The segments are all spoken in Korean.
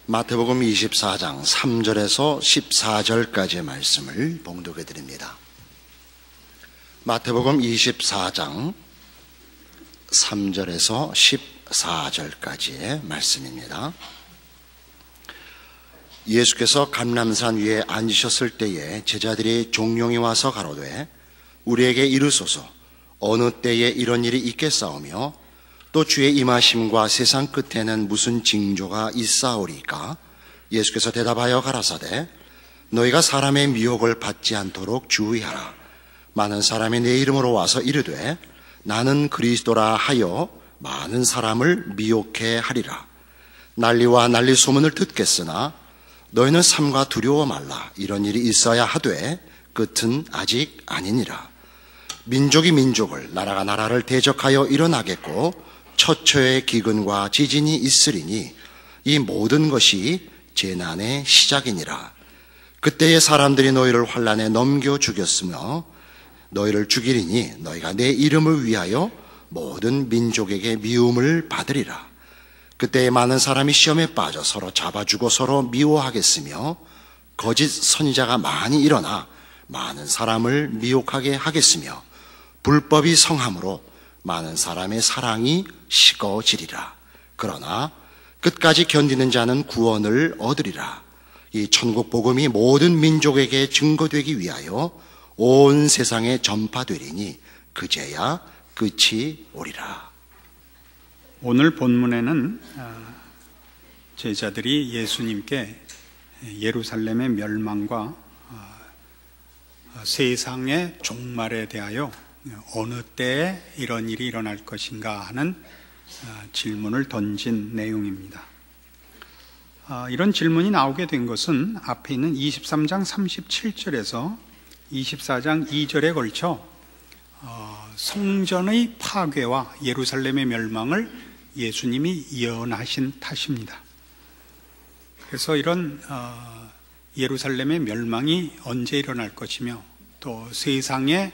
마태복음 24장 3절에서 14절까지의 말씀을 봉독해 드립니다. 마태복음 24장 3절에서 14절까지의 말씀입니다. 예수께서 감람산 위에 앉으셨을 때에 제자들이 종용이 와서 가로되 우리에게 이르소서 어느 때에 이런 일이 있겠사오며 또 주의 임하심과 세상 끝에는 무슨 징조가 있사오리까? 예수께서 대답하여 가라사대 너희가 사람의 미혹을 받지 않도록 주의하라. 많은 사람이 내 이름으로 와서 이르되 나는 그리스도라 하여 많은 사람을 미혹해 하리라. 난리와 난리 소문을 듣겠으나 너희는 삼가 두려워 말라. 이런 일이 있어야 하되 끝은 아직 아니니라. 민족이 민족을 나라가 나라를 대적하여 일어나겠고 처처의 기근과 지진이 있으리니 이 모든 것이 재난의 시작이니라. 그때에 사람들이 너희를 환난에 넘겨 죽였으며 너희를 죽이리니 너희가 내 이름을 위하여 모든 민족에게 미움을 받으리라. 그때에 많은 사람이 시험에 빠져 서로 잡아주고 서로 미워하겠으며 거짓 선지자가 많이 일어나 많은 사람을 미혹하게 하겠으며 불법이 성함으로 많은 사람의 사랑이 식어지리라. 그러나 끝까지 견디는 자는 구원을 얻으리라. 이 천국 복음이 모든 민족에게 증거되기 위하여 온 세상에 전파되리니 그제야 끝이 오리라. 오늘 본문에는 제자들이 예수님께 예루살렘의 멸망과 세상의 종말에 대하여 어느 때에 이런 일이 일어날 것인가 하는 질문을 던진 내용입니다. 이런 질문이 나오게 된 것은 앞에 있는 23장 37절에서 24장 2절에 걸쳐 성전의 파괴와 예루살렘의 멸망을 예수님이 예언하신 탓입니다. 그래서 이런 예루살렘의 멸망이 언제 일어날 것이며 또 세상의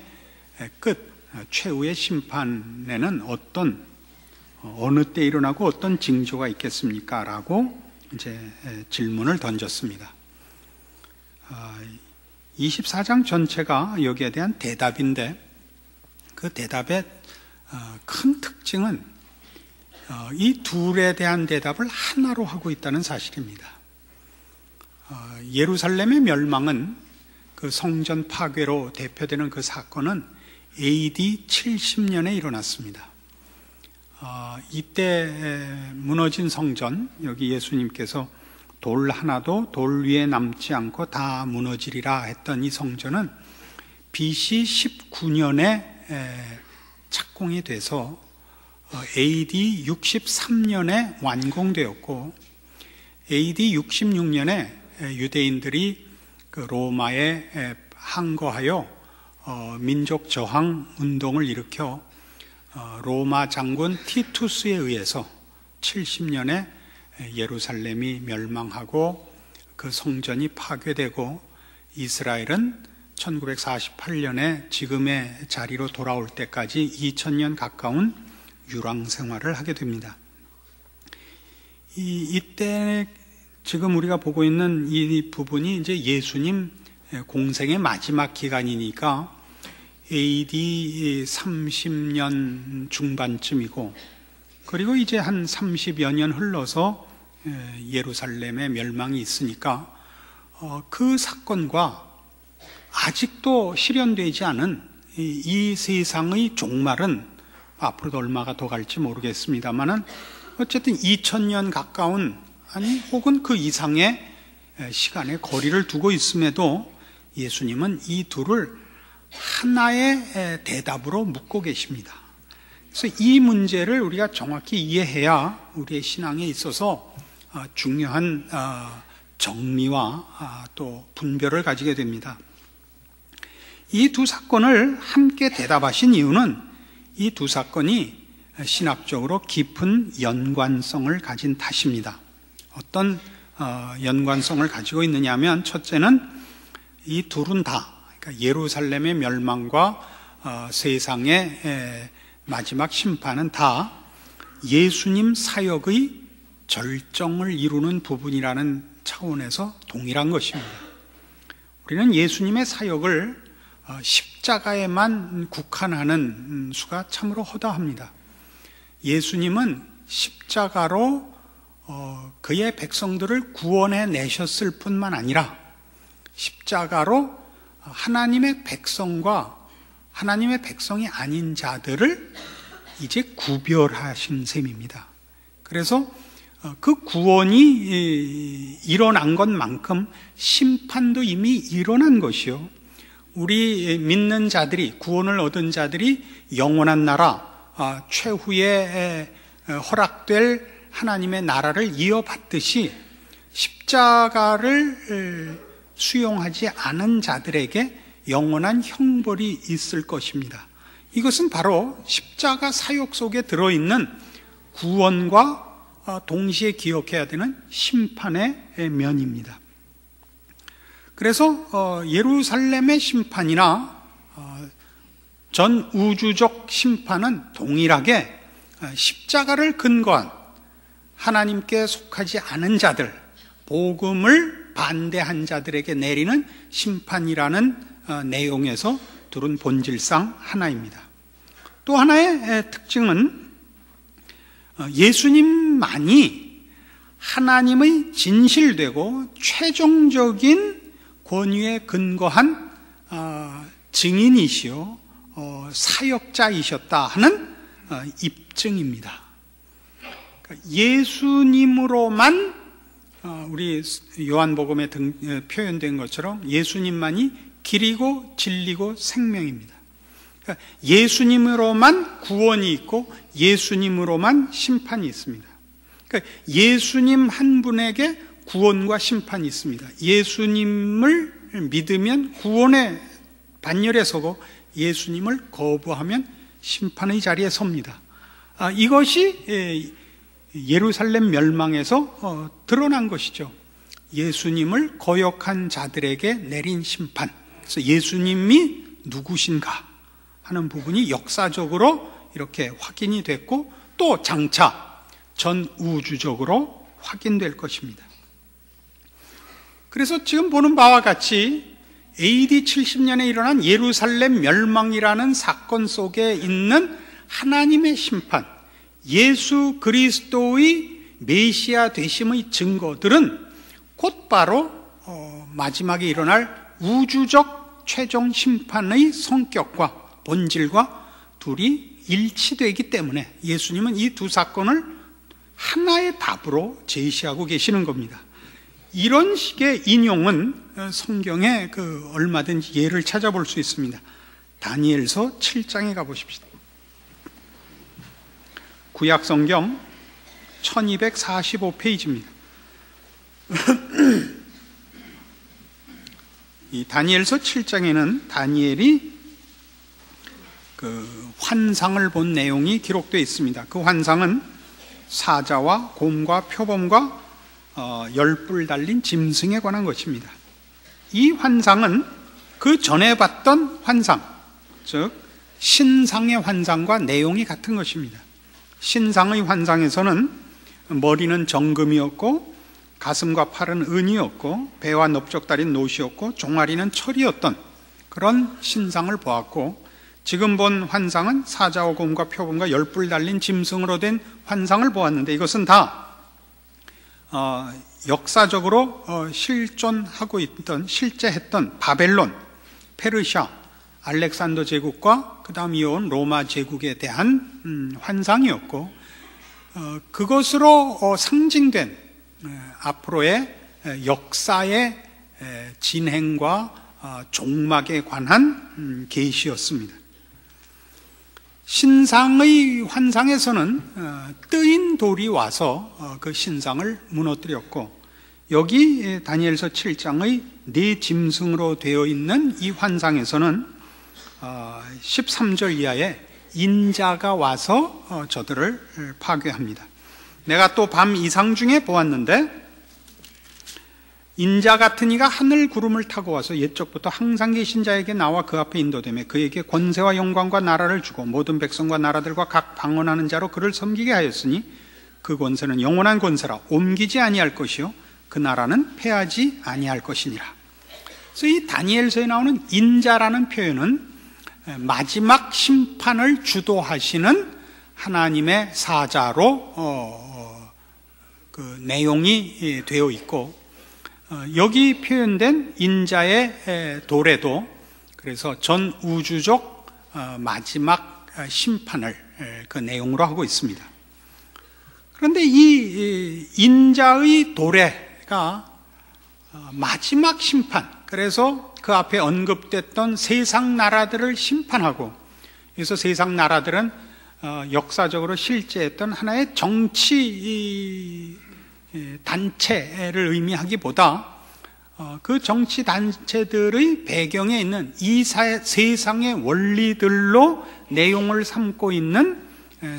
끝, 최후의 심판에는 어느 때 일어나고 어떤 징조가 있겠습니까? 라고 이제 질문을 던졌습니다. 24장 전체가 여기에 대한 대답인데 그 대답의 큰 특징은 이 둘에 대한 대답을 하나로 하고 있다는 사실입니다. 예루살렘의 멸망은 그 성전 파괴로 대표되는 그 사건은 AD 70년에 일어났습니다. 이때 무너진 성전, 여기 예수님께서 돌 하나도 돌 위에 남지 않고 다 무너지리라 했던 이 성전은 BC 19년에 착공이 돼서 AD 63년에 완공되었고 AD 66년에 유대인들이 그 로마에 항거하여 민족 저항 운동을 일으켜 로마 장군 티투스에 의해서 70년에 예루살렘이 멸망하고 그 성전이 파괴되고 이스라엘은 1948년에 지금의 자리로 돌아올 때까지 2000년 가까운 유랑 생활을 하게 됩니다. 이때 지금 우리가 보고 있는 이 부분이 이제 예수님 공생의 마지막 기간이니까 AD 30년 중반쯤이고 그리고 이제 한 30여 년 흘러서 예루살렘의 멸망이 있으니까 그 사건과 아직도 실현되지 않은 이 세상의 종말은 앞으로도 얼마가 더 갈지 모르겠습니다만은 어쨌든 2000년 가까운 아니 혹은 그 이상의 시간의 거리를 두고 있음에도 예수님은 이 둘을 하나의 대답으로 묶고 계십니다. 그래서 이 문제를 우리가 정확히 이해해야 우리의 신앙에 있어서 중요한 정리와 또 분별을 가지게 됩니다. 이 두 사건을 함께 대답하신 이유는 이 두 사건이 신학적으로 깊은 연관성을 가진 탓입니다. 어떤 연관성을 가지고 있느냐 하면 첫째는 이 둘은 다 그러니까 예루살렘의 멸망과 세상의 마지막 심판은 다 예수님 사역의 절정을 이루는 부분이라는 차원에서 동일한 것입니다. 우리는 예수님의 사역을 십자가에만 국한하는 수가 참으로 허다합니다. 예수님은 십자가로 그의 백성들을 구원해 내셨을 뿐만 아니라 십자가로 하나님의 백성과 하나님의 백성이 아닌 자들을 이제 구별하신 셈입니다. 그래서 그 구원이 일어난 것만큼 심판도 이미 일어난 것이요, 우리 믿는 자들이, 구원을 얻은 자들이 영원한 나라, 최후에 허락될 하나님의 나라를 이어받듯이 십자가를 수용하지 않은 자들에게 영원한 형벌이 있을 것입니다. 이것은 바로 십자가 사역 속에 들어있는 구원과 동시에 기억해야 되는 심판의 면입니다. 그래서 예루살렘의 심판이나 전 우주적 심판은 동일하게 십자가를 근거한 하나님께 속하지 않은 자들, 복음을 반대한 자들에게 내리는 심판이라는 내용에서 둘은 본질상 하나입니다. 또 하나의 특징은 예수님만이 하나님의 진실되고 최종적인 권위에 근거한 증인이시요 사역자이셨다 하는 입증입니다. 예수님으로만, 우리 요한복음에 표현된 것처럼 예수님만이 길이고 진리고 생명입니다. 예수님으로만 구원이 있고 예수님으로만 심판이 있습니다. 예수님 한 분에게 구원과 심판이 있습니다. 예수님을 믿으면 구원의 반열에 서고 예수님을 거부하면 심판의 자리에 섭니다. 이것이 예루살렘 멸망에서 드러난 것이죠. 예수님을 거역한 자들에게 내린 심판. 그래서 예수님이 누구신가 하는 부분이 역사적으로 이렇게 확인이 됐고, 또 장차 전 우주적으로 확인될 것입니다. 그래서 지금 보는 바와 같이 AD 70년에 일어난 예루살렘 멸망이라는 사건 속에 있는 하나님의 심판, 예수 그리스도의 메시아 되심의 증거들은 곧바로 마지막에 일어날 우주적 최종 심판의 성격과 본질과 둘이 일치되기 때문에 예수님은 이 두 사건을 하나의 답으로 제시하고 계시는 겁니다. 이런 식의 인용은 성경에 얼마든지 예를 찾아볼 수 있습니다. 다니엘서 7장에 가보십시다. 구약 성경 1245페이지입니다. 이 다니엘서 7장에는 다니엘이 환상을 본 내용이 기록되어 있습니다. 그 환상은 사자와 곰과 표범과 열뿔 달린 짐승에 관한 것입니다. 이 환상은 그 전에 봤던 환상, 즉 신상의 환상과 내용이 같은 것입니다. 신상의 환상에서는 머리는 정금이었고 가슴과 팔은 은이었고 배와 넓적다리는 노시였고 종아리는 철이었던 그런 신상을 보았고, 지금 본 환상은 사자와 곰과 표범과 열뿔 달린 짐승으로 된 환상을 보았는데, 이것은 다 역사적으로 실존하고 있던, 실제했던 바벨론, 페르시아, 알렉산더 제국과 그 다음 이어온 로마 제국에 대한 환상이었고, 그것으로 상징된 앞으로의 역사의 진행과 종막에 관한 계시였습니다. 신상의 환상에서는 뜨인 돌이 와서 그 신상을 무너뜨렸고, 여기 다니엘서 7장의 네 짐승으로 되어 있는 이 환상에서는 13절 이하에 인자가 와서 저들을 파괴합니다. 내가 또 밤 이상 중에 보았는데 인자 같은 이가 하늘 구름을 타고 와서 옛적부터 항상 계신 자에게 나와 그 앞에 인도되며 그에게 권세와 영광과 나라를 주고 모든 백성과 나라들과 각 방언하는 자로 그를 섬기게 하였으니 그 권세는 영원한 권세라 옮기지 아니할 것이요 그 나라는 패하지 아니할 것이니라. 그래서 이 다니엘서에 나오는 인자라는 표현은 마지막 심판을 주도하시는 하나님의 사자로 그 내용이 되어 있고, 여기 표현된 인자의 도래도 그래서 전 우주적 마지막 심판을 그 내용으로 하고 있습니다. 그런데 이 인자의 도래가 마지막 심판, 그래서 그 앞에 언급됐던 세상 나라들을 심판하고, 그래서 세상 나라들은 역사적으로 실제했던 하나의 정치 단체를 의미하기보다 그 정치 단체들의 배경에 있는 이 세상의 원리들로 내용을 삼고 있는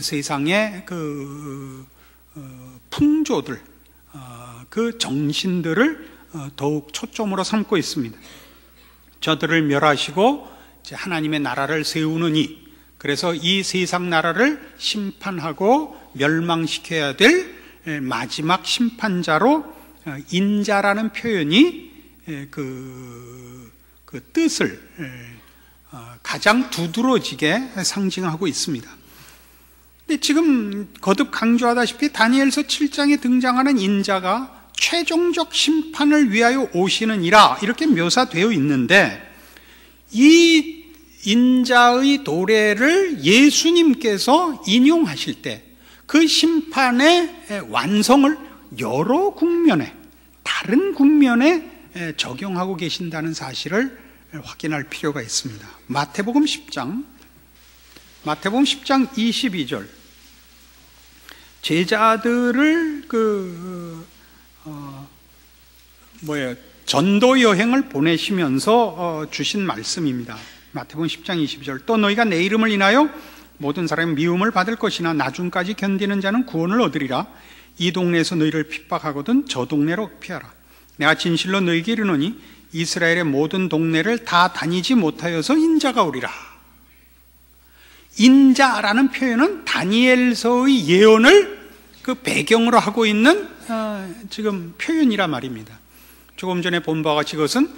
세상의 그 풍조들, 그 정신들을 더욱 초점으로 삼고 있습니다. 저들을 멸하시고 이제 하나님의 나라를 세우느니, 그래서 이 세상 나라를 심판하고 멸망시켜야 될 마지막 심판자로 인자라는 표현이 그 뜻을 가장 두드러지게 상징하고 있습니다. 근데 지금 거듭 강조하다시피 다니엘서 7장에 등장하는 인자가 최종적 심판을 위하여 오시는 이라 이렇게 묘사되어 있는데, 이 인자의 도래를 예수님께서 인용하실 때 그 심판의 완성을 여러 국면에, 다른 국면에 적용하고 계신다는 사실을 확인할 필요가 있습니다. 마태복음 10장 22절, 제자들을 전도 여행을 보내시면서 주신 말씀입니다. 마태복음 10장 22절, 또 너희가 내 이름을 인하여 모든 사람이 미움을 받을 것이나 나중까지 견디는 자는 구원을 얻으리라. 이 동네에서 너희를 핍박하거든 저 동네로 피하라. 내가 진실로 너희에게 이르노니 이스라엘의 모든 동네를 다 다니지 못하여서 인자가 오리라. 인자라는 표현은 다니엘서의 예언을 그 배경으로 하고 있는 지금 표현이라 말입니다. 조금 전에 본 바와 같이 이것은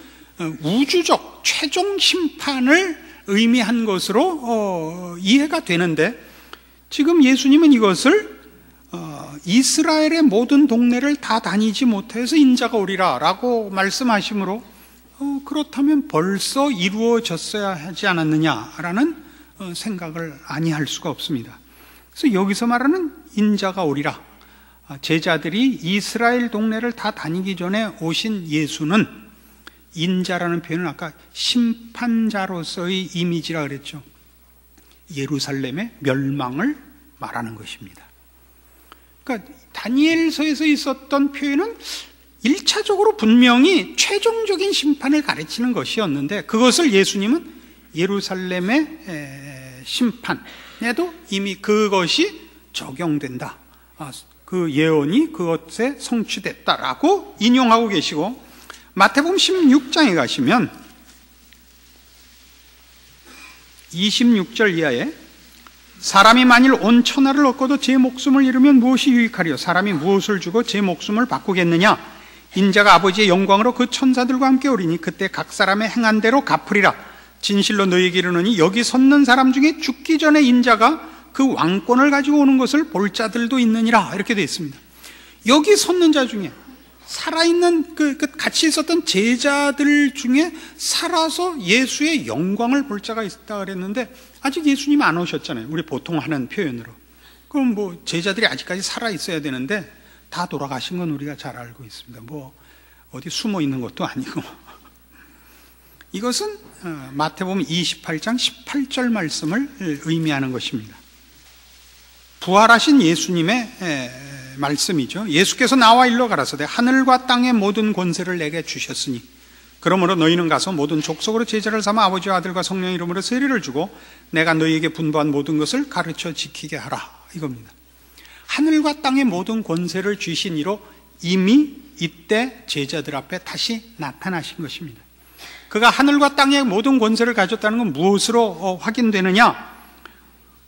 우주적 최종 심판을 의미한 것으로 이해가 되는데, 지금 예수님은 이것을 이스라엘의 모든 동네를 다 다니지 못해서 인자가 오리라 라고 말씀하시므로 그렇다면 벌써 이루어졌어야 하지 않았느냐라는 생각을 아니할 수가 없습니다. 그래서 여기서 말하는 인자가 오리라, 제자들이 이스라엘 동네를 다 다니기 전에 오신 예수는, 인자라는 표현은 아까 심판자로서의 이미지라 그랬죠. 예루살렘의 멸망을 말하는 것입니다. 그러니까 다니엘서에서 있었던 표현은 1차적으로 분명히 최종적인 심판을 가르치는 것이었는데, 그것을 예수님은 예루살렘의 심판에도 이미 그것이 적용된다, 그 예언이 그것에 성취됐다라고 인용하고 계시고, 마태복음 16장에 가시면 26절 이하에 사람이 만일 온 천하를 얻고도 제 목숨을 잃으면 무엇이 유익하리요? 사람이 무엇을 주고 제 목숨을 바꾸겠느냐? 인자가 아버지의 영광으로 그 천사들과 함께 오리니 그때 각 사람의 행한 대로 갚으리라. 진실로 너희에게 이르노니 여기 섰는 사람 중에 죽기 전에 인자가 그 왕권을 가지고 오는 것을 볼 자들도 있느니라, 이렇게 되어 있습니다. 여기 섰는 자 중에, 살아있는 같이 있었던 제자들 중에 살아서 예수의 영광을 볼 자가 있다 그랬는데, 아직 예수님이 안 오셨잖아요. 우리 보통 하는 표현으로. 그럼 뭐 제자들이 아직까지 살아 있어야 되는데 다 돌아가신 건 우리가 잘 알고 있습니다. 뭐 어디 숨어 있는 것도 아니고. 이것은 마태복음 28장 18절 말씀을 의미하는 것입니다. 부활하신 예수님의 말씀이죠. 예수께서 나와 일러 가라사대 하늘과 땅의 모든 권세를 내게 주셨으니 그러므로 너희는 가서 모든 족속으로 제자를 삼아 아버지와 아들과 성령 이름으로 세례를 주고 내가 너희에게 분부한 모든 것을 가르쳐 지키게 하라, 이겁니다. 하늘과 땅의 모든 권세를 주신 이로 이미 이때 제자들 앞에 다시 나타나신 것입니다. 그가 하늘과 땅의 모든 권세를 가졌다는 건 무엇으로 확인되느냐?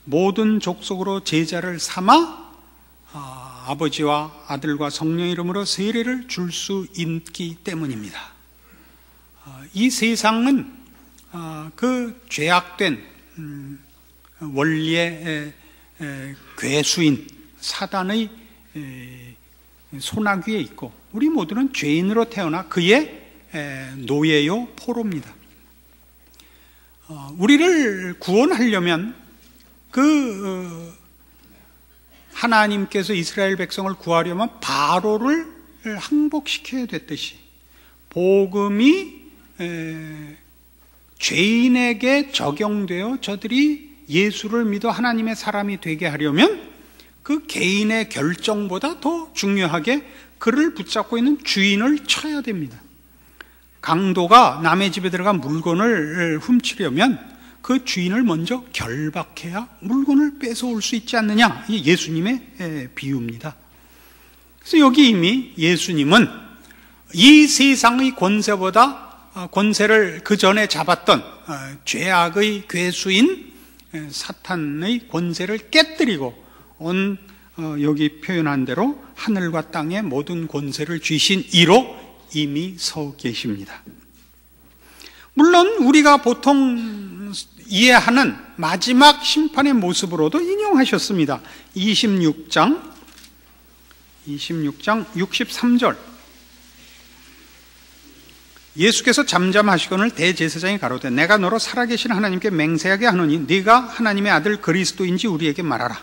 모든 족속으로 제자를 삼아 아버지와 아들과 성령 이름으로 세례를 줄 수 있기 때문입니다. 이 세상은 그 죄악된 원리의 괴수인 사단의 소나귀에 있고, 우리 모두는 죄인으로 태어나 그의 노예요 포로입니다. 우리를 구원하려면 하나님께서 이스라엘 백성을 구하려면 바로를 항복시켜야 됐듯이, 복음이 죄인에게 적용되어 저들이 예수를 믿어 하나님의 사람이 되게 하려면 그 개인의 결정보다 더 중요하게 그를 붙잡고 있는 주인을 쳐야 됩니다. 강도가 남의 집에 들어가 물건을 훔치려면 그 주인을 먼저 결박해야 물건을 뺏어올 수 있지 않느냐, 이 예수님의 비유입니다. 그래서 여기 이미 예수님은 이 세상의 권세를 그 전에 잡았던 죄악의 괴수인 사탄의 권세를 깨뜨리고 여기 표현한 대로 하늘과 땅의 모든 권세를 쥐신 이로 이미 서 계십니다. 물론 우리가 보통 이해하는 마지막 심판의 모습으로도 인용하셨습니다. 26장 63절, 예수께서 잠잠하시거늘 대제사장이 가로되 내가 너로 살아계신 하나님께 맹세하게 하노니 네가 하나님의 아들 그리스도인지 우리에게 말하라.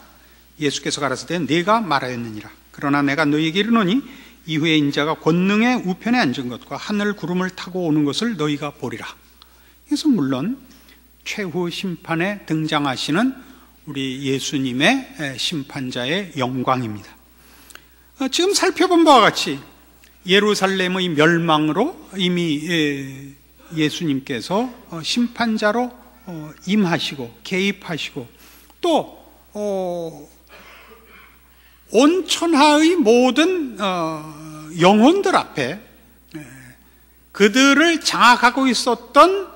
예수께서 가라사대 네가 말하였느니라. 그러나 내가 너희에게 이르노니 이후에 인자가 권능의 우편에 앉은 것과 하늘 구름을 타고 오는 것을 너희가 보리라. 그래서 물론 최후 심판에 등장하시는 우리 예수님의 심판자의 영광입니다. 지금 살펴본 바와 같이 예루살렘의 멸망으로 이미 예수님께서 심판자로 임하시고 개입하시고, 또 온 천하의 모든 영혼들 앞에 그들을 장악하고 있었던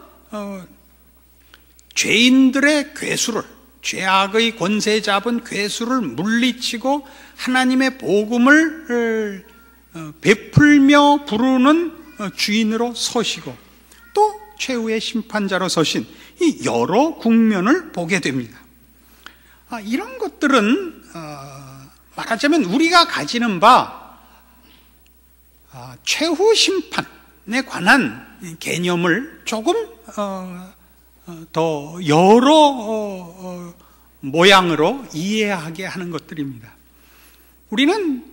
죄인들의 괴수를, 죄악의 권세 잡은 괴수를 물리치고 하나님의 복음을 베풀며 부르는 주인으로 서시고, 또 최후의 심판자로 서신 이 여러 국면을 보게 됩니다. 이런 것들은 말하자면 우리가 가지는 바 최후 심판에 관한 개념을 조금 더 여러 모양으로 이해하게 하는 것들입니다. 우리는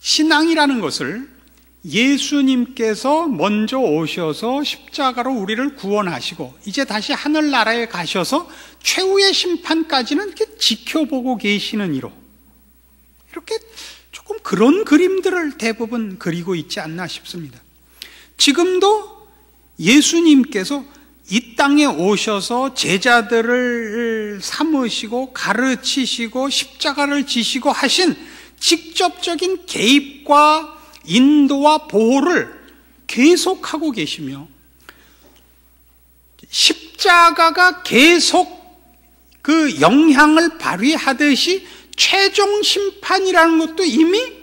신앙이라는 것을 예수님께서 먼저 오셔서 십자가로 우리를 구원하시고 이제 다시 하늘나라에 가셔서 최후의 심판까지는 이렇게 지켜보고 계시는 이로, 이렇게 조금 그런 그림들을 대부분 그리고 있지 않나 싶습니다. 지금도 예수님께서 이 땅에 오셔서 제자들을 삼으시고 가르치시고 십자가를 지시고 하신 직접적인 개입과 인도와 보호를 계속하고 계시며, 십자가가 계속 그 영향을 발휘하듯이 최종 심판이라는 것도 이미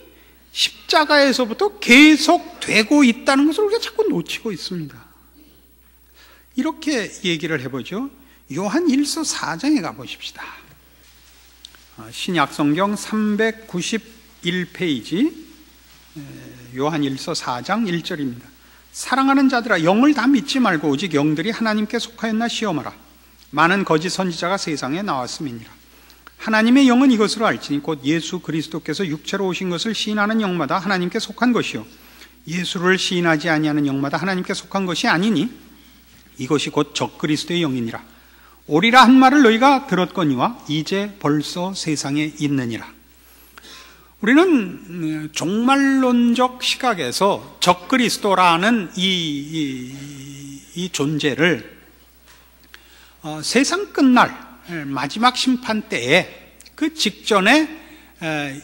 십자가에서부터 계속되고 있다는 것을 우리가 자꾸 놓치고 있습니다. 이렇게 얘기를 해보죠. 요한 1서 4장에 가보십시다. 신약성경 391페이지 요한 1서 4장 1절입니다. 사랑하는 자들아, 영을 다 믿지 말고 오직 영들이 하나님께 속하였나 시험하라. 많은 거짓 선지자가 세상에 나왔음이니라. 하나님의 영은 이것으로 알지니 곧 예수 그리스도께서 육체로 오신 것을 시인하는 영마다 하나님께 속한 것이요 예수를 시인하지 아니하는 영마다 하나님께 속한 것이 아니니 이것이 곧 적그리스도의 영이니라. 오리라 한 말을 너희가 들었거니와 이제 벌써 세상에 있느니라. 우리는 종말론적 시각에서 적그리스도라는 이 존재를 세상 끝날 마지막 심판 때에 그 직전에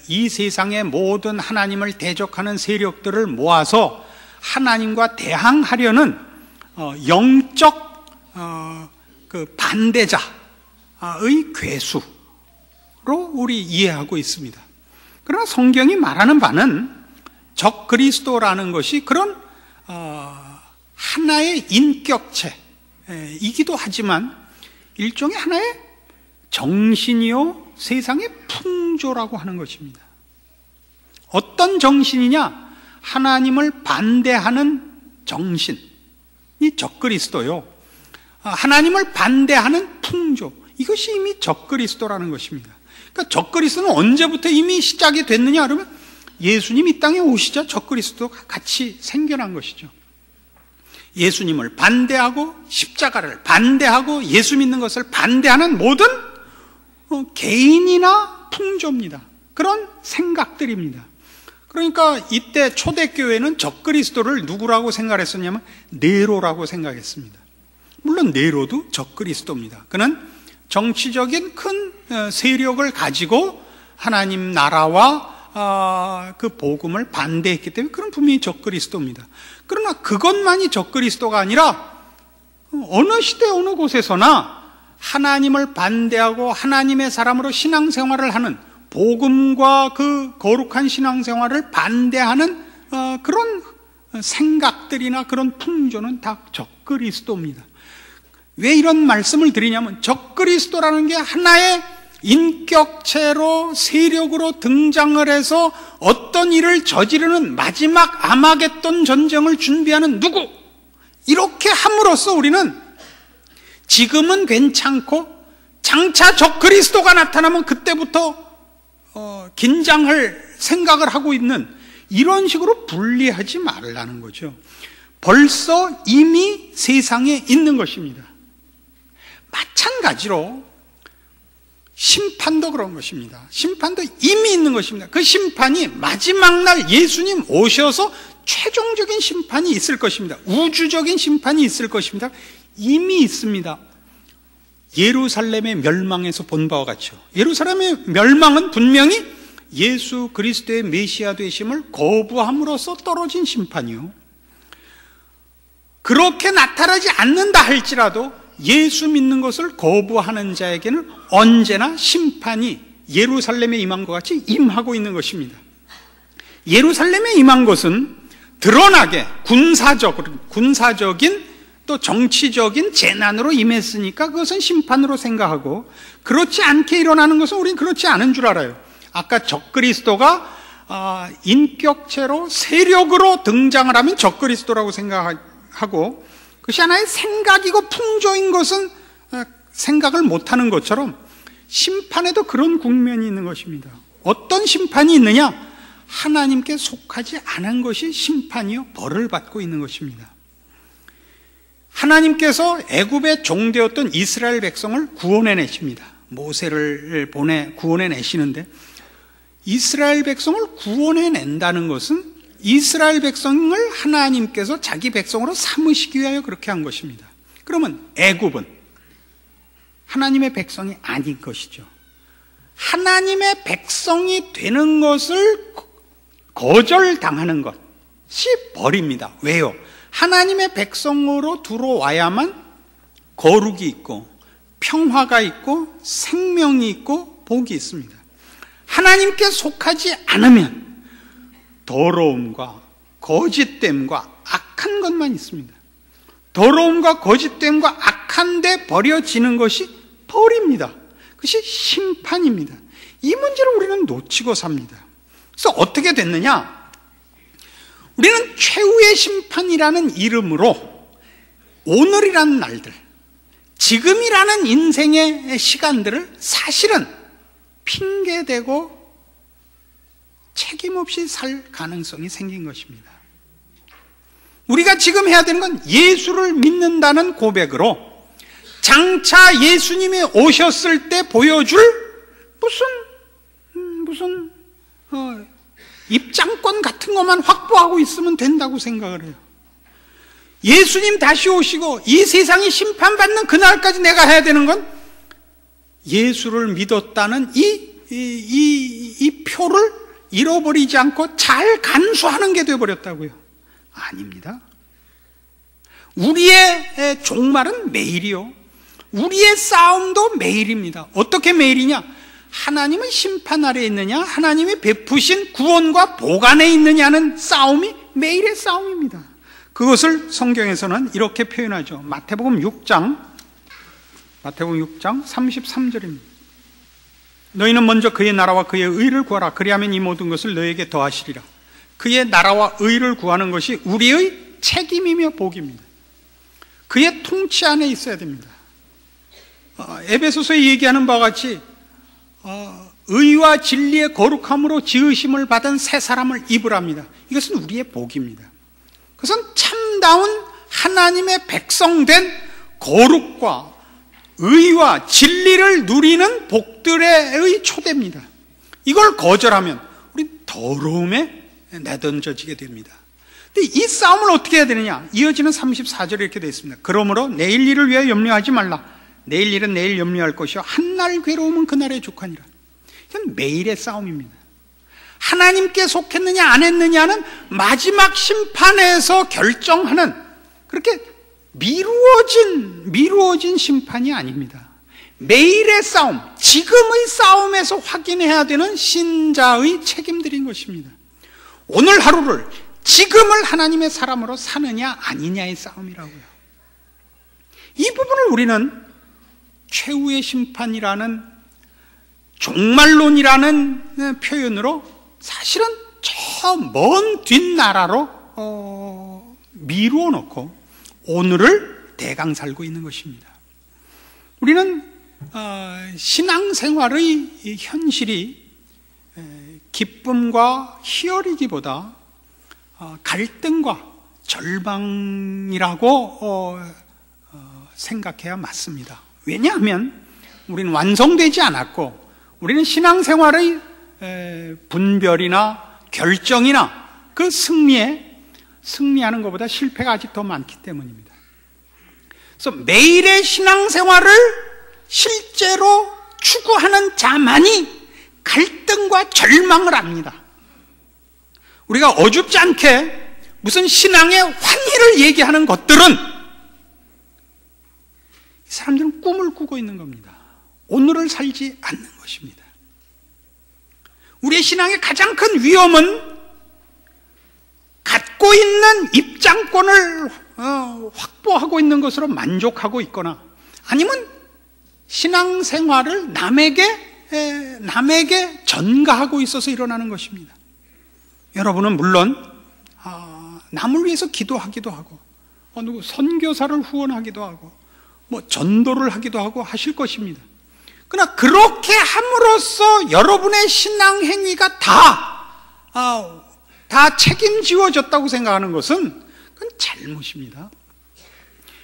이 세상의 모든 하나님을 대적하는 세력들을 모아서 하나님과 대항하려는 영적 그 반대자의 괴수, 우리 이해하고 있습니다. 그러나 성경이 말하는 바는 적그리스도라는 것이 그런 하나의 인격체이기도 하지만 일종의 하나의 정신이요 세상의 풍조라고 하는 것입니다. 어떤 정신이냐? 하나님을 반대하는 정신이 적그리스도요. 하나님을 반대하는 풍조, 이것이 이미 적그리스도라는 것입니다. 그러니까 적그리스도는 언제부터 이미 시작이 됐느냐 그러면 예수님 이 땅에 오시자 적그리스도가 같이 생겨난 것이죠. 예수님을 반대하고 십자가를 반대하고 예수 믿는 것을 반대하는 모든 개인이나 풍조입니다. 그런 생각들입니다. 그러니까 이때 초대교회는 적그리스도를 누구라고 생각했었냐면 네로라고 생각했습니다. 물론 네로도 적그리스도입니다. 그는 정치적인 큰 세력을 가지고 하나님 나라와 그 복음을 반대했기 때문에 그런 분명히 적그리스도입니다. 그러나 그것만이 적그리스도가 아니라 어느 시대 어느 곳에서나 하나님을 반대하고 하나님의 사람으로 신앙생활을 하는, 복음과 그 거룩한 신앙생활을 반대하는 그런 생각들이나 그런 풍조는 다 적그리스도입니다. 왜 이런 말씀을 드리냐면 적그리스도라는 게 하나의 인격체로 세력으로 등장을 해서 어떤 일을 저지르는 마지막 아마겟돈 전쟁을 준비하는 누구, 이렇게 함으로써 우리는 지금은 괜찮고 장차 적그리스도가 나타나면 그때부터 긴장할 생각을 하고 있는, 이런 식으로 분리하지 말라는 거죠. 벌써 이미 세상에 있는 것입니다. 마찬가지로 심판도 그런 것입니다. 심판도 이미 있는 것입니다. 그 심판이 마지막 날 예수님 오셔서 최종적인 심판이 있을 것입니다. 우주적인 심판이 있을 것입니다. 이미 있습니다. 예루살렘의 멸망에서 본 바와 같죠. 예루살렘의 멸망은 분명히 예수 그리스도의 메시아 되심을 거부함으로써 떨어진 심판이요, 그렇게 나타나지 않는다 할지라도 예수 믿는 것을 거부하는 자에게는 언제나 심판이 예루살렘에 임한 것 같이 임하고 있는 것입니다. 예루살렘에 임한 것은 드러나게 군사적인 또 정치적인 재난으로 임했으니까 그것은 심판으로 생각하고, 그렇지 않게 일어나는 것은 우리는 그렇지 않은 줄 알아요. 아까 적그리스도가 인격체로 세력으로 등장을 하면 적그리스도라고 생각하고, 그것이 하나의 생각이고 풍조인 것은 생각을 못하는 것처럼 심판에도 그런 국면이 있는 것입니다. 어떤 심판이 있느냐? 하나님께 속하지 않은 것이 심판이요 벌을 받고 있는 것입니다. 하나님께서 애굽의 종되었던 이스라엘 백성을 구원해내십니다. 모세를 보내 구원해내시는데, 이스라엘 백성을 구원해낸다는 것은 이스라엘 백성을 하나님께서 자기 백성으로 삼으시기 위하여 그렇게 한 것입니다. 그러면 애굽은 하나님의 백성이 아닌 것이죠. 하나님의 백성이 되는 것을 거절당하는 것이 벌입니다. 왜요? 하나님의 백성으로 들어와야만 거룩이 있고 평화가 있고 생명이 있고 복이 있습니다. 하나님께 속하지 않으면 더러움과 거짓됨과 악한 것만 있습니다. 더러움과 거짓됨과 악한 데 버려지는 것이 벌입니다. 그것이 심판입니다. 이 문제를 우리는 놓치고 삽니다. 그래서 어떻게 됐느냐? 우리는 최후의 심판이라는 이름으로 오늘이라는 날들, 지금이라는 인생의 시간들을 사실은 핑계대고 책임없이 살 가능성이 생긴 것입니다. 우리가 지금 해야 되는 건 예수를 믿는다는 고백으로 장차 예수님이 오셨을 때 보여줄 무슨 입장권 같은 것만 확보하고 있으면 된다고 생각을 해요. 예수님 다시 오시고 이 세상이 심판받는 그날까지 내가 해야 되는 건 예수를 믿었다는 이 표를 잃어버리지 않고 잘 간수하는 게 되어버렸다고요. 아닙니다. 우리의 종말은 매일이요, 우리의 싸움도 매일입니다. 어떻게 매일이냐? 하나님의 심판 아래에 있느냐, 하나님이 베푸신 구원과 복안에 있느냐는 싸움이 매일의 싸움입니다. 그것을 성경에서는 이렇게 표현하죠. 마태복음 6장 33절입니다. 너희는 먼저 그의 나라와 그의 의를 구하라. 그리하면 이 모든 것을 너희에게 더하시리라. 그의 나라와 의를 구하는 것이 우리의 책임이며 복입니다. 그의 통치 안에 있어야 됩니다. 에베소서에 얘기하는 바와 같이 의와 진리의 거룩함으로 지으심을 받은 새 사람을 입으랍니다. 이것은 우리의 복입니다. 그것은 참다운 하나님의 백성된 거룩과 의와 진리를 누리는 복들의 초대입니다. 이걸 거절하면 우리 더러움에 내던져지게 됩니다. 근데 이 싸움을 어떻게 해야 되느냐? 이어지는 34절에 이렇게 되어 있습니다. 그러므로 내일 일을 위하여 염려하지 말라. 내일 일은 내일 염려할 것이요 한날 괴로움은 그날에 족하니라. 이건 매일의 싸움입니다. 하나님께 속했느냐 안 했느냐는 마지막 심판에서 결정하는, 그렇게 미루어진 심판이 아닙니다. 매일의 싸움, 지금의 싸움에서 확인해야 되는 신자의 책임들인 것입니다. 오늘 하루를, 지금을 하나님의 사람으로 사느냐 아니냐의 싸움이라고요. 이 부분을 우리는 최후의 심판이라는, 종말론이라는 표현으로 사실은 저 먼 뒷나라로 미루어 놓고 오늘을 대강 살고 있는 것입니다. 우리는 신앙생활의 현실이 기쁨과 희열이기보다 갈등과 절망이라고 생각해야 맞습니다. 왜냐하면 우리는 완성되지 않았고, 우리는 신앙생활의 분별이나 결정이나 그 승리하는 것보다 실패가 아직 더 많기 때문입니다. 그래서 매일의 신앙생활을 실제로 추구하는 자만이 갈등과 절망을 압니다. 우리가 어줍지 않게 무슨 신앙의 환희를 얘기하는 것들은, 이 사람들은 꿈을 꾸고 있는 겁니다. 오늘을 살지 않는 것입니다. 우리의 신앙의 가장 큰 위험은 갖고 있는 입장권을 확보하고 있는 것으로 만족하고 있거나, 아니면 신앙생활을 남에게 전가하고 있어서 일어나는 것입니다. 여러분은 물론 남을 위해서 기도하기도 하고, 누구 선교사를 후원하기도 하고, 전도를 하기도 하고 하실 것입니다. 그러나 그렇게 함으로써 여러분의 신앙 행위가 다 책임지워졌다고 생각하는 것은 그건 잘못입니다.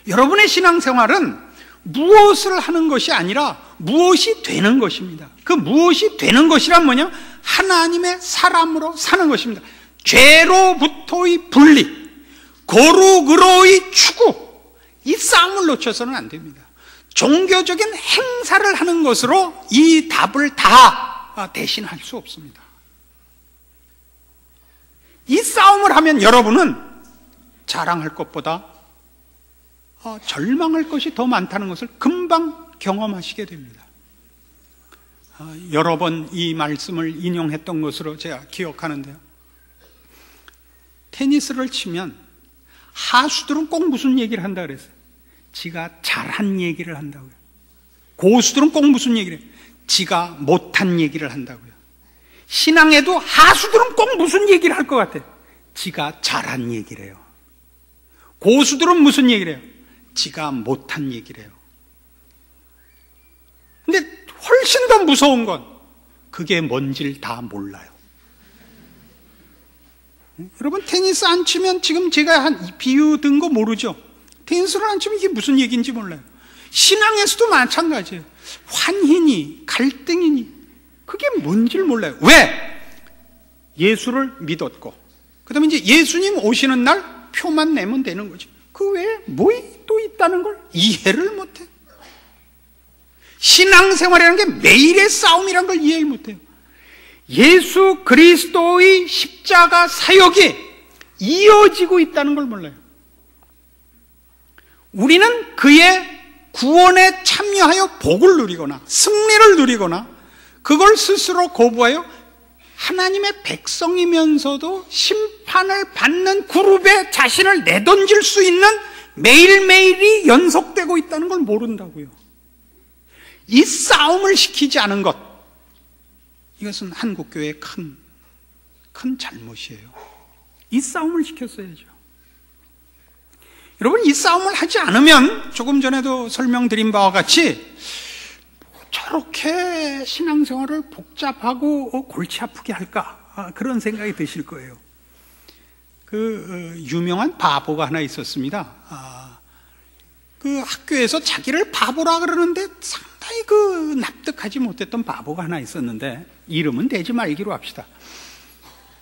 여러분의 신앙생활은 무엇을 하는 것이 아니라 무엇이 되는 것입니다. 그 무엇이 되는 것이란 뭐냐? 하나님의 사람으로 사는 것입니다. 죄로부터의 분리, 거룩으로의 추구, 이 싸움을 놓쳐서는 안 됩니다. 종교적인 행사를 하는 것으로 이 답을 다 대신할 수 없습니다. 이 싸움을 하면 여러분은 자랑할 것보다 절망할 것이 더 많다는 것을 금방 경험하시게 됩니다. 여러 번 이 말씀을 인용했던 것으로 제가 기억하는데요. 테니스를 치면 하수들은 꼭 무슨 얘기를 한다 그랬어요? 지가 잘한 얘기를 한다고요. 고수들은 꼭 무슨 얘기를 해요? 지가 못한 얘기를 한다고요. 신앙에도 하수들은 꼭 무슨 얘기를 할 것 같아요? 지가 잘한 얘기를 해요. 고수들은 무슨 얘기를 해요? 지가 못한 얘기를 해요. 근데 훨씬 더 무서운 건 그게 뭔지를 다 몰라요. 여러분, 테니스 안 치면 지금 제가 한 비유 든 거 모르죠? 테니스를 안 치면 이게 무슨 얘기인지 몰라요. 신앙에서도 마찬가지예요. 환희니 갈등이니 그게 뭔지를 몰라요. 왜? 예수를 믿었고, 그 다음에 이제 예수님 오시는 날 표만 내면 되는 거죠. 그 외에 뭐 또 있다는 걸 이해를 못해요. 신앙생활이라는 게 매일의 싸움이라는 걸 이해를 못해요. 예수 그리스도의 십자가 사역이 이어지고 있다는 걸 몰라요. 우리는 그의 구원에 참여하여 복을 누리거나 승리를 누리거나 그걸 스스로 거부하여 하나님의 백성이면서도 심판을 받는 그룹에 자신을 내던질 수 있는 매일매일이 연속되고 있다는 걸 모른다고요. 이 싸움을 시키지 않은 것, 이것은 한국교회의 큰 잘못이에요. 이 싸움을 시켰어야죠. 여러분, 이 싸움을 하지 않으면 조금 전에도 설명드린 바와 같이 저렇게 신앙생활을 복잡하고 골치 아프게 할까? 그런 생각이 드실 거예요. 유명한 바보가 하나 있었습니다. 그 학교에서 자기를 바보라 그러는데 상당히 납득하지 못했던 바보가 하나 있었는데, 이름은 대지 말기로 합시다.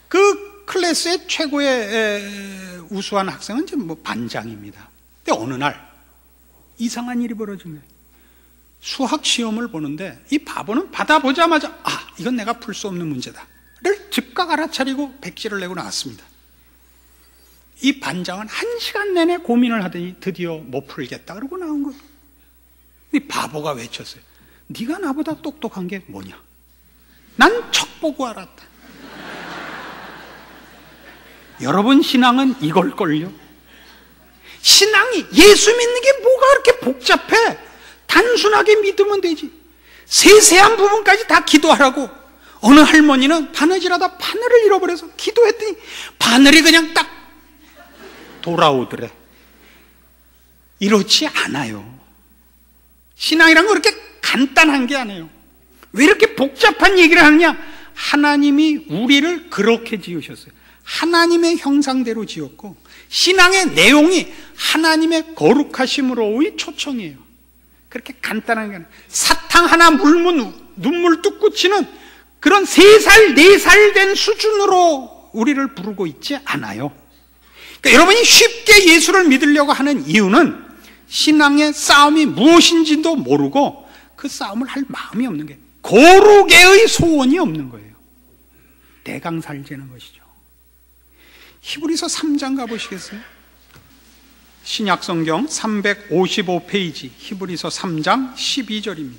그 클래스의 최고의 우수한 학생은 지금 반장입니다. 근데 어느 날 이상한 일이 벌어진 거예요. 수학 시험을 보는데 이 바보는 받아보자마자 이건 내가 풀 수 없는 문제다 를 즉각 알아차리고 백지를 내고 나왔습니다. 이 반장은 1시간 내내 고민을 하더니 드디어 못 풀겠다 그러고 나온 거예요. 이 바보가 외쳤어요. 네가 나보다 똑똑한 게 뭐냐? 난 척 보고 알았다. 여러분, 신앙은 이걸걸요. 신앙이, 예수 믿는 게 뭐가 그렇게 복잡해? 단순하게 믿으면 되지. 세세한 부분까지 다 기도하라고. 어느 할머니는 바느질하다 바늘을 잃어버려서 기도했더니 바늘이 그냥 딱 돌아오더래. 이렇지 않아요. 신앙이란 거 그렇게 간단한 게 아니에요. 왜 이렇게 복잡한 얘기를 하느냐? 하나님이 우리를 그렇게 지으셨어요. 하나님의 형상대로 지었고, 신앙의 내용이 하나님의 거룩하심으로의 초청이에요. 그렇게 간단한 게 아니에요. 사탕 하나 물면 눈물 뚝 꽂히는 그런 3살, 4살 된 수준으로 우리를 부르고 있지 않아요. 그러니까 여러분이 쉽게 예수를 믿으려고 하는 이유는 신앙의 싸움이 무엇인지도 모르고 그 싸움을 할 마음이 없는 거예요. 거룩의 소원이 없는 거예요. 대강살제는 것이죠. 히브리서 3장 가보시겠어요? 신약성경 355페이지 히브리서 3장 12절입니다.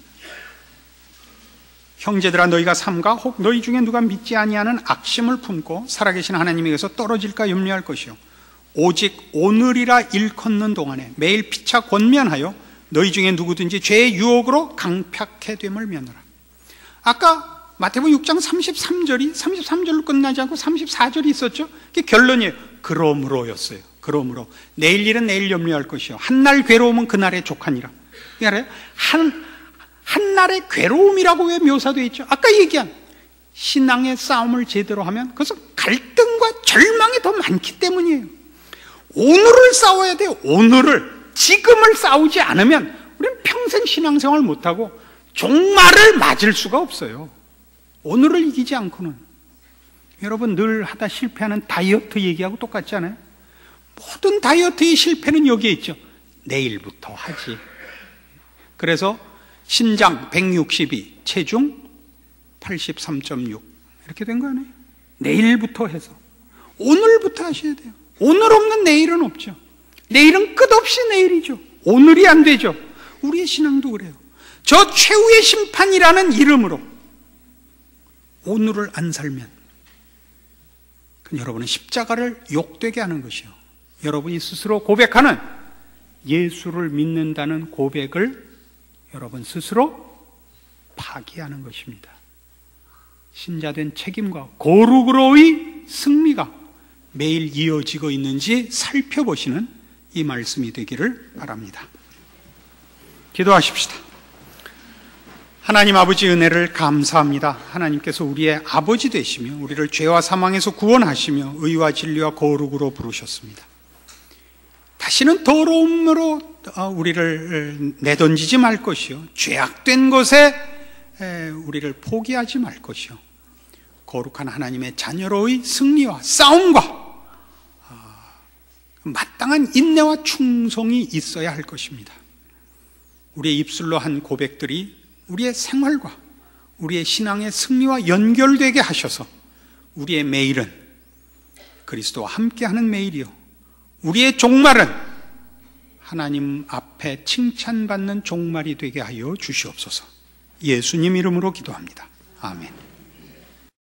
형제들아, 너희가 삼가 혹 너희 중에 누가 믿지 아니하는 악심을 품고 살아계신 하나님에게서 떨어질까 염려할 것이요, 오직 오늘이라 일컫는 동안에 매일 피차 권면하여 너희 중에 누구든지 죄의 유혹으로 강팍해 됨을 면하라. 아까 마태복음 6장 33절로 끝나지 않고 34절이 있었죠. 그게 결론이에요. 그러므로였어요. 그러므로 내일 일은 내일 염려할 것이요, 한날 괴로움은 그날에 족하니라. 그러니까 한날의 괴로움이라고 왜 묘사되어 있죠? 아까 얘기한 신앙의 싸움을 제대로 하면 그것은 갈등과 절망이 더 많기 때문이에요. 오늘을 싸워야 돼요. 오늘을, 지금을 싸우지 않으면 우리는 평생 신앙생활 못하고 종말을 맞을 수가 없어요. 오늘을 이기지 않고는. 여러분, 늘 하다 실패하는 다이어트 얘기하고 똑같지 않아요? 모든 다이어트의 실패는 여기에 있죠. 내일부터 하지. 그래서 신장 162, 체중 83.6 이렇게 된 거 아니에요? 내일부터 해서 오늘부터 하셔야 돼요. 오늘 없는 내일은 없죠. 내일은 끝없이 내일이죠. 오늘이 안 되죠. 우리의 신앙도 그래요. 저 최후의 심판이라는 이름으로 오늘을 안 살면 여러분은 십자가를 욕되게 하는 것이요, 여러분이 스스로 고백하는 예수를 믿는다는 고백을 여러분 스스로 파기하는 것입니다. 신자된 책임과 거룩으로의 승리가 매일 이어지고 있는지 살펴보시는 이 말씀이 되기를 바랍니다. 기도하십시다. 하나님 아버지, 은혜를 감사합니다. 하나님께서 우리의 아버지 되시며 우리를 죄와 사망에서 구원하시며 의와 진리와 거룩으로 부르셨습니다. 다시는 더러움으로 우리를 내던지지 말 것이요, 죄악된 것에 우리를 포기하지 말 것이요, 거룩한 하나님의 자녀로의 승리와 싸움과 마땅한 인내와 충성이 있어야 할 것입니다. 우리의 입술로 한 고백들이 우리의 생활과 우리의 신앙의 승리와 연결되게 하셔서 우리의 매일은 그리스도와 함께하는 매일이요, 우리의 종말은 하나님 앞에 칭찬받는 종말이 되게 하여 주시옵소서. 예수님 이름으로 기도합니다. 아멘.